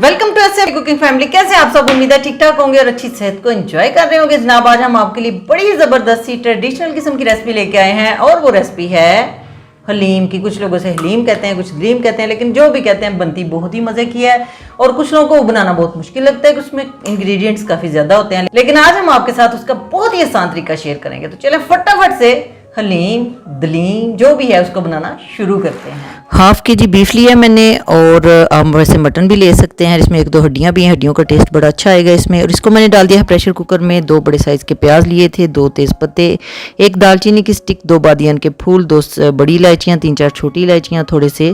Welcome to S cooking family. कैसे आप सब? उम्मीद है ठीक ठाक होंगे और अच्छी सेहत को एंजॉय कर रहे होंगे। जनाब आज हम आपके लिए बड़ी जबरदस्त सी ट्रेडिशनल किस्म की रेसिपी लेके आए हैं और वो रेसिपी है हलीम की। कुछ लोगों से हलीम कहते हैं, कुछ हलीम कहते हैं, लेकिन जो भी कहते हैं बनती बहुत ही मजे की है और कुछ लोगों को बनाना बहुत मुश्किल लगता है कि उसमें इंग्रेडिएंट्स काफी ज्यादा होते हैं। लेकिन आज हम आपके साथ उसका बहुत ही आसान तरीका शेयर करेंगे। तो चलें फटाफट से हलीम दलीम जो भी है उसको बनाना शुरू करते हैं। हाफ के जी बीफ लिया मैंने और आप वैसे मटन भी ले सकते हैं। इसमें एक दो हड्डियां भी हैं, हड्डियों का टेस्ट बड़ा अच्छा आएगा इसमें। और इसको मैंने डाल दिया है प्रेशर कुकर में। 2 बड़े साइज़ के प्याज लिए थे, 2 तेज़ पत्ते, 1 दालचीनी की स्टिक, 2 बादियान के फूल, 2 बड़ी इलायचियाँ, 3-4 छोटी इलायचियाँ, थोड़े से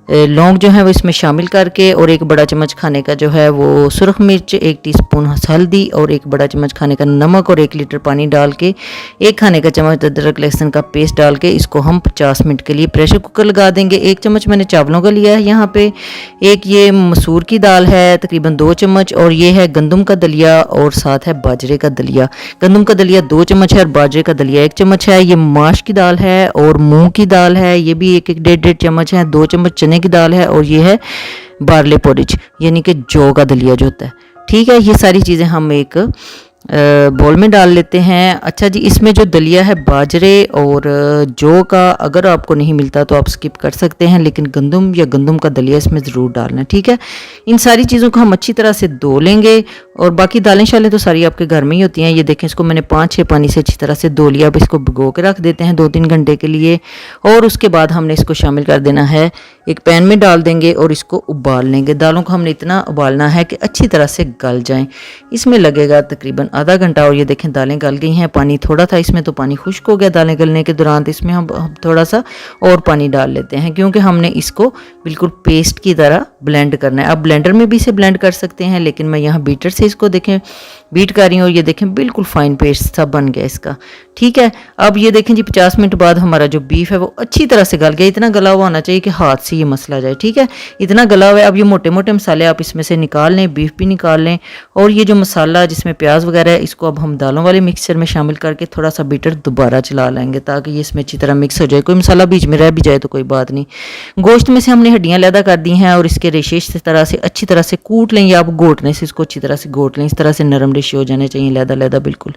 लौंग जो है वो इसमें शामिल करके, और 1 बड़ा चम्मच खाने का जो है वो सुरख मिर्च, 1 टीस्पून हल्दी और 1 बड़ा चम्मच खाने का नमक और 1 लीटर पानी डाल के 1 खाने का चम्मच अदरक लहसुन का पेस्ट डाल के इसको हम 50 मिनट के लिए प्रेशर कुकर लगा देंगे। 1 चम्मच मैंने चावलों का लिया है यहाँ पे, 1 ये मसूर की दाल है तकरीबन 2 चम्मच, और ये है गंदम का दलिया और साथ है बाजरे का दलिया। गंदम का दलिया 2 चम्मच है और बाजरे का दलिया 1 चम्मच है। ये माश की दाल है और मूंग की दाल है, ये भी 1-1, 1.5 चम्मच है। 2 चम्मच चने की दाल है और ये है बार्ले पोरिज यानी कि जौ का दलिया जो होता है। ठीक है, ये सारी चीज़ें हम एक बोल में डाल लेते हैं। अच्छा जी, इसमें जो दलिया है बाजरे और जौ का अगर आपको नहीं मिलता तो आप स्किप कर सकते हैं, लेकिन गंदम या गंदम का दलिया इसमें ज़रूर डालना है। ठीक है, इन सारी चीज़ों को हम अच्छी तरह से धो लेंगे और बाकी दालें शालें तो सारी आपके घर में ही होती हैं। ये देखें, इसको मैंने 5-6 पानी से अच्छी तरह से धो लिया। अब इसको भिगो के रख देते हैं 2-3 घंटे के लिए, और उसके बाद हमने इसको शामिल कर देना है। एक पैन में डाल देंगे और इसको उबाल लेंगे। दालों को हमने इतना उबालना है कि अच्छी तरह से गल जाएं। इसमें लगेगा तकरीबन आधा घंटा। और ये देखें दालें गल गई हैं। पानी थोड़ा था इसमें तो पानी खुश्क हो गया दालें गलने के दौरान। तो इसमें हम थोड़ा सा और पानी डाल लेते हैं क्योंकि हमने इसको बिल्कुल पेस्ट की तरह ब्लेंड करना है। आप ब्लेंडर में भी इसे ब्लेंड कर सकते हैं, लेकिन मैं यहाँ बीटर से इसको देखें बीट कर रही हूँ और ये देखें बिल्कुल फाइन पेस्ट सा बन गया इसका। ठीक है, अब ये देखें जी 50 मिनट बाद हमारा जो बीफ है वो अच्छी तरह से गल गया। इतना गला हुआ होना चाहिए कि हाथ से ये मसला जाए। ठीक है, इतना गला हुआ है। अब ये मोटे मोटे मसाले आप इसमें से निकाल लें, बीफ भी निकाल लें, और ये जो मसाला जिसमें प्याज वगैरह है इसको अब हम दालों वाले मिक्सचर में शामिल करके थोड़ा सा बीटर दोबारा चला लेंगे ताकि ये इसमें अच्छी तरह मिक्स हो जाए। कोई मसाला बीच में रह भी जाए तो कोई बात नहीं। गोश्त में से हमने हड्डियाँ अलग कर दी हैं और इसके रेशे इस तरह से अच्छी तरह से कूट लें, या आप घोटने से इसको अच्छी तरह से घोट लें। इस तरह से नरम रेशे हो जाने चाहिए, लैदा लैदा बिल्कुल।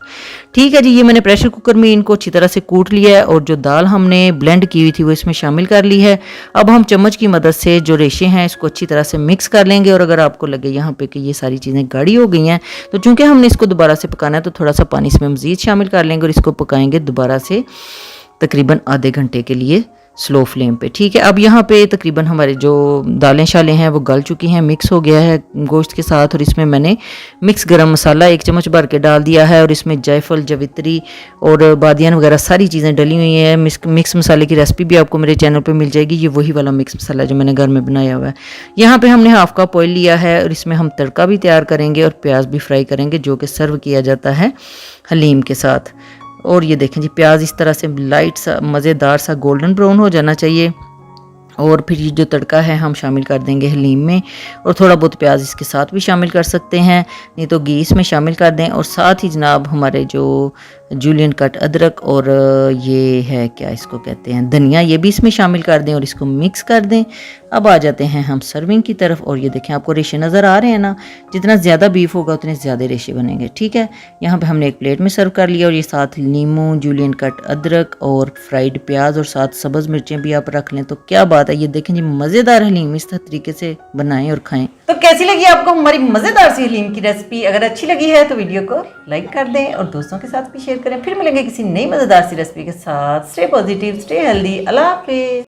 ठीक है जी, ये मैंने प्रेशर कुकर में इनको अच्छी तरह से कूट लिया है और जो दाल हमने ब्लेंड की हुई थी वो इसमें शामिल कर ली है। अब हम चम्मच की मदद से जो रेशे हैं इसको अच्छी तरह से मिक्स कर लेंगे। और अगर आपको लगे यहाँ पे कि ये सारी चीज़ें गाढ़ी हो गई हैं तो चूंकि हमने इसको दोबारा से पकाना है तो थोड़ा सा पानी इसमें मज़ीद शामिल कर लेंगे और इसको पकाएंगे दोबारा से तकरीबन आधे घंटे के लिए स्लो फ्लेम पे। ठीक है, अब यहाँ पे तकरीबन हमारे जो दालें शालें हैं वो गल चुकी हैं, मिक्स हो गया है गोश्त के साथ। और इसमें मैंने मिक्स गरम मसाला 1 चम्मच भर के डाल दिया है और इसमें जायफल, जवित्री और बादियान वगैरह सारी चीज़ें डली हुई हैं। मिक्स मसाले की रेसिपी भी आपको मेरे चैनल पे मिल जाएगी। ये वही वाला मिक्स मसाला जो मैंने घर में बनाया हुआ है। यहाँ पे हमने हाफ कप ऑयल लिया है और इसमें हम तड़का भी तैयार करेंगे और प्याज भी फ्राई करेंगे जो कि सर्व किया जाता है हलीम के साथ। और ये देखें जी प्याज इस तरह से लाइट सा मज़ेदार सा गोल्डन ब्राउन हो जाना चाहिए। और फिर ये जो तड़का है हम शामिल कर देंगे हलीम में, और थोड़ा बहुत प्याज इसके साथ भी शामिल कर सकते हैं, नहीं तो घी इसमें शामिल कर दें। और साथ ही जनाब हमारे जो जूलियन कट अदरक और ये है क्या इसको कहते हैं धनिया, ये भी इसमें शामिल कर दें और इसको मिक्स कर दें। अब आ जाते हैं हम सर्विंग की तरफ। और ये देखें आपको रेशे नज़र आ रहे हैं ना, जितना ज़्यादा बीफ होगा उतने ज़्यादा रेशे बनेंगे। ठीक है, यहाँ पे हमने एक प्लेट में सर्व कर लिया और ये साथ नींबू, जूलियन कट अदरक और फ्राइड प्याज और साथ सब्ज़ मिर्चें भी आप रख लें तो क्या बात है। ये देखें जी मज़ेदार हलीम इस तरीके से बनाएं और खाएं। तो कैसी लगी आपको हमारी मजेदार सी हलीम की रेसिपी? अगर अच्छी लगी है तो वीडियो को लाइक कर दें और दोस्तों के साथ भी शेयर करें। फिर मिलेंगे किसी नई मजेदार सी रेसिपी के साथ। Stay positive, stay healthy. अल्लाह हाफिज़।